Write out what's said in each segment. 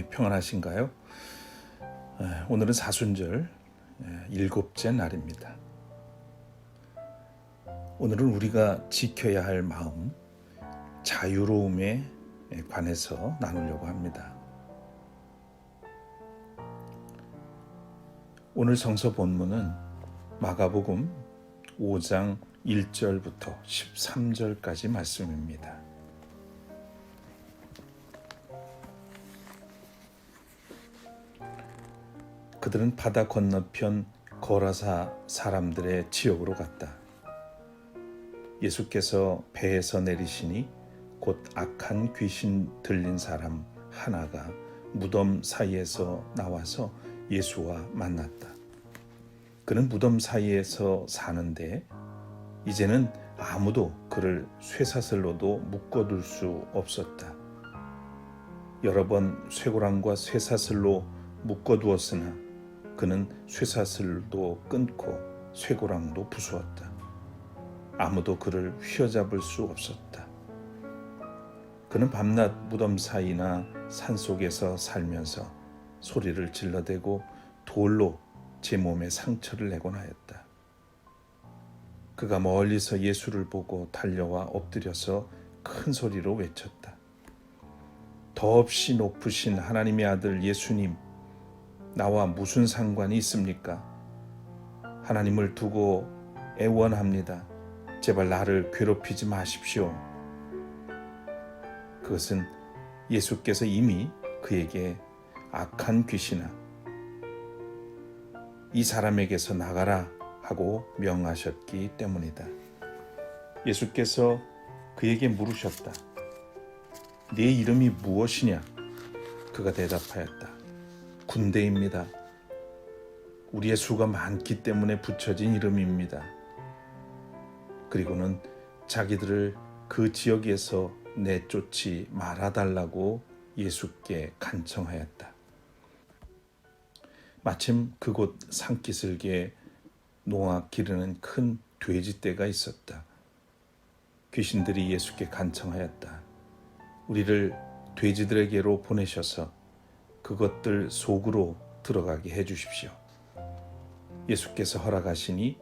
평안하신가요? 오늘은 사순절 7째 날입니다. 오늘은 우리가 지켜야 할 마음, 자유로움에 관해서 나누려고 합니다. 오늘 성서 본문은 마가복음 5장 1절부터 13절까지 말씀입니다. 그들은 바다 건너편 거라사 사람들의 지역으로 갔다. 예수께서 배에서 내리시니 곧 악한 귀신 들린 사람 하나가 무덤 사이에서 나와서 예수와 만났다. 그는 무덤 사이에서 사는데 이제는 아무도 그를 쇠사슬로도 묶어둘 수 없었다. 여러 번 쇠고랑과 쇠사슬로 묶어두었으나 그는 쇠사슬도 끊고 쇠고랑도 부수었다. 아무도 그를 휘어잡을 수 없었다. 그는 밤낮 무덤 사이나 산속에서 살면서 소리를 질러대고 돌로 제 몸에 상처를 내곤 하였다. 그가 멀리서 예수를 보고 달려와 엎드려서 큰 소리로 외쳤다. 더없이 높으신 하나님의 아들 예수님, 나와 무슨 상관이 있습니까? 하나님을 두고 애원합니다. 제발 나를 괴롭히지 마십시오. 그것은 예수께서 이미 그에게 악한 귀신아, 이 사람에게서 나가라 하고 명하셨기 때문이다. 예수께서 그에게 물으셨다. 네 이름이 무엇이냐? 그가 대답하였다. 군대입니다. 우리의 수가 많기 때문에 붙여진 이름입니다. 그리고는 자기들을 그 지역에서 내쫓지 말아달라고 예수께 간청하였다. 마침 그곳 산기슭에 농악 기르는 큰 돼지떼가 있었다. 귀신들이 예수께 간청하였다. 우리를 돼지들에게로 보내셔서 그것들 속으로 들어가게 해주십시오. 예수께서 허락하시니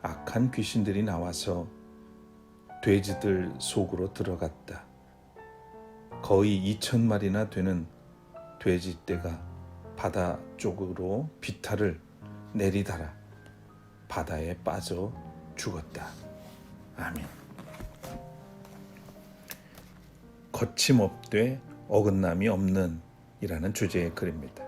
악한 귀신들이 나와서 돼지들 속으로 들어갔다. 거의 2,000마리나 되는 돼지떼가 바다 쪽으로 비탈을 내리달아 바다에 빠져 죽었다. 아멘. 거침없되 어긋남이 없는 이라는 주제의 글입니다.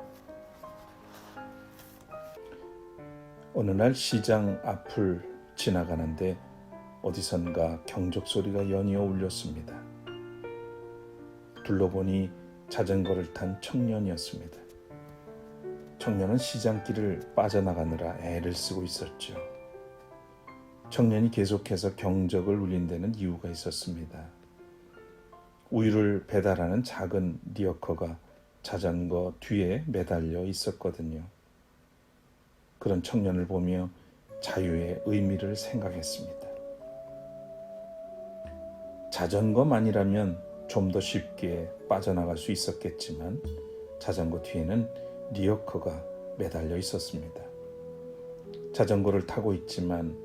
어느 날 시장 앞을 지나가는데 어디선가 경적 소리가 연이어 울렸습니다. 둘러보니 자전거를 탄 청년이었습니다. 청년은 시장길을 빠져나가느라 애를 쓰고 있었죠. 청년이 계속해서 경적을 울린 데는 이유가 있었습니다. 우유를 배달하는 작은 리어커가 자전거 뒤에 매달려 있었거든요. 그런 청년을 보며 자유의 의미를 생각했습니다. 자전거만이라면 좀 더 쉽게 빠져나갈 수 있었겠지만 자전거 뒤에는 리어커가 매달려 있었습니다. 자전거를 타고 있지만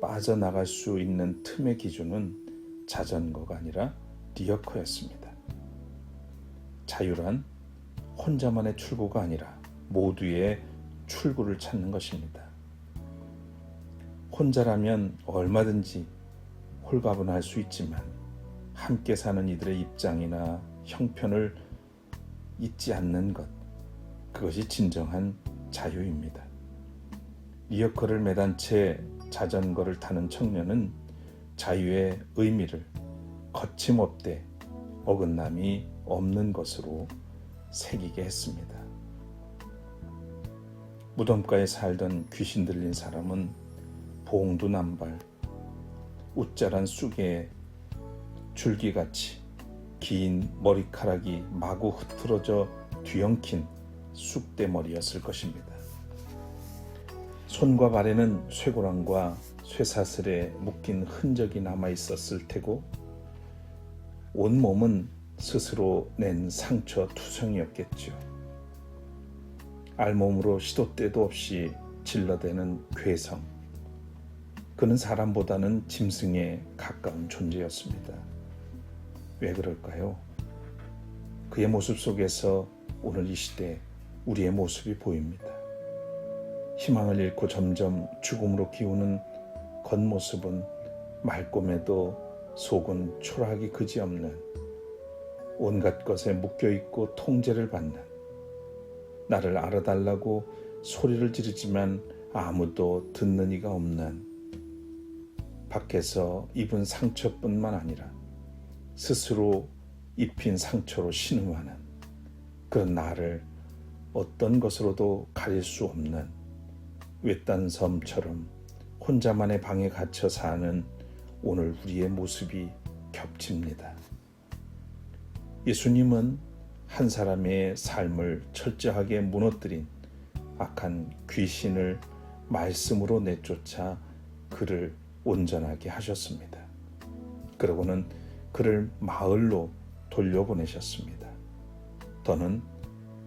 빠져나갈 수 있는 틈의 기준은 자전거가 아니라 리어커였습니다. 자유란 혼자만의 출구가 아니라 모두의 출구를 찾는 것입니다. 혼자라면 얼마든지 홀가분할 수 있지만 함께 사는 이들의 입장이나 형편을 잊지 않는 것, 그것이 진정한 자유입니다. 리어커를 매단 채 자전거를 타는 청년은 자유의 의미를 거침없되 어긋남이 없는 것으로 새기게 했습니다. 무덤가에 살던 귀신 들린 사람은 봉두남발, 웃자란 쑥의 줄기같이 긴 머리카락이 마구 흐트러져 뒤엉킨 쑥대머리였을 것입니다. 손과 발에는 쇠고랑과 쇠사슬에 묶인 흔적이 남아 있었을 테고 온 몸은 스스로 낸 상처 투성이었겠죠. 알몸으로 시도 때도 없이 질러대는 괴성. 그는 사람보다는 짐승에 가까운 존재였습니다. 왜 그럴까요? 그의 모습 속에서 오늘 이 시대 우리의 모습이 보입니다. 희망을 잃고 점점 죽음으로 기우는 겉모습은 맑음에도 속은 초라하기 그지없는, 온갖 것에 묶여있고 통제를 받는, 나를 알아달라고 소리를 지르지만 아무도 듣는 이가 없는, 밖에서 입은 상처뿐만 아니라 스스로 입힌 상처로 신음하는 그런 나를 어떤 것으로도 가릴 수 없는 외딴 섬처럼 혼자만의 방에 갇혀 사는 오늘 우리의 모습이 겹칩니다. 예수님은 한 사람의 삶을 철저하게 무너뜨린 악한 귀신을 말씀으로 내쫓아 그를 온전하게 하셨습니다. 그러고는 그를 마을로 돌려보내셨습니다. 더는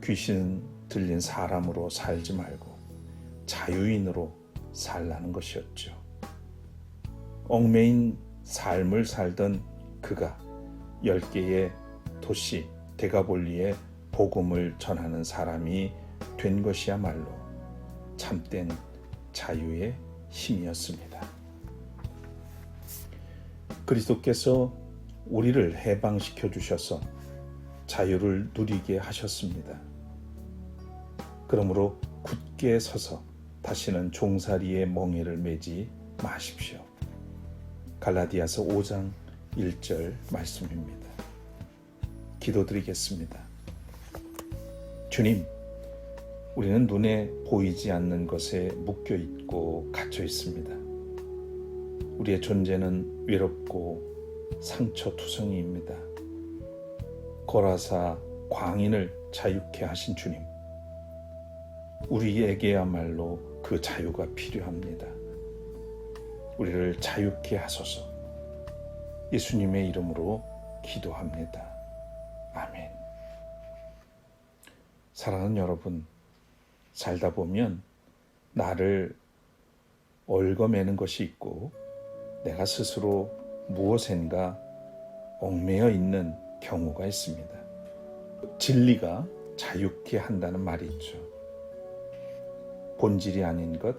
귀신 들린 사람으로 살지 말고 자유인으로 살라는 것이었죠. 얽매인 삶을 살던 그가 10개의 도시 데가볼리에 복음을 전하는 사람이 된 것이야말로 참된 자유의 힘이었습니다. 그리스도께서 우리를 해방시켜 주셔서 자유를 누리게 하셨습니다. 그러므로 굳게 서서 다시는 종살이의 멍에를 매지 마십시오. 갈라디아서 5장 1절 말씀입니다. 기도드리겠습니다. 주님, 우리는 눈에 보이지 않는 것에 묶여 있고 갇혀 있습니다. 우리의 존재는 외롭고 상처투성이입니다. 거라사 광인을 자유케 하신 주님, 우리에게야말로 그 자유가 필요합니다. 우리를 자유케 하소서. 예수님의 이름으로 기도합니다. 아멘. 사랑하는 여러분, 살다 보면 나를 얽어매는 것이 있고 내가 스스로 무엇인가 얽매여 있는 경우가 있습니다. 진리가 자유케 한다는 말이 있죠. 본질이 아닌 것,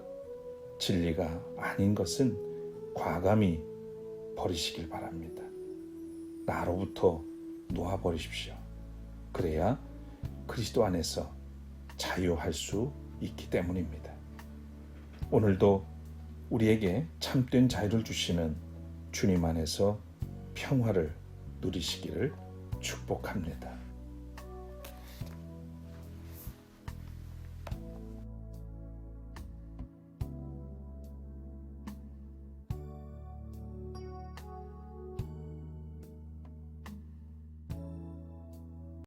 진리가 아닌 것은 과감히 버리시길 바랍니다. 나로부터 놓아버리십시오. 그래야 그리스도 안에서 자유할 수 있기 때문입니다. 오늘도 우리에게 참된 자유를 주시는 주님 안에서 평화를 누리시기를 축복합니다.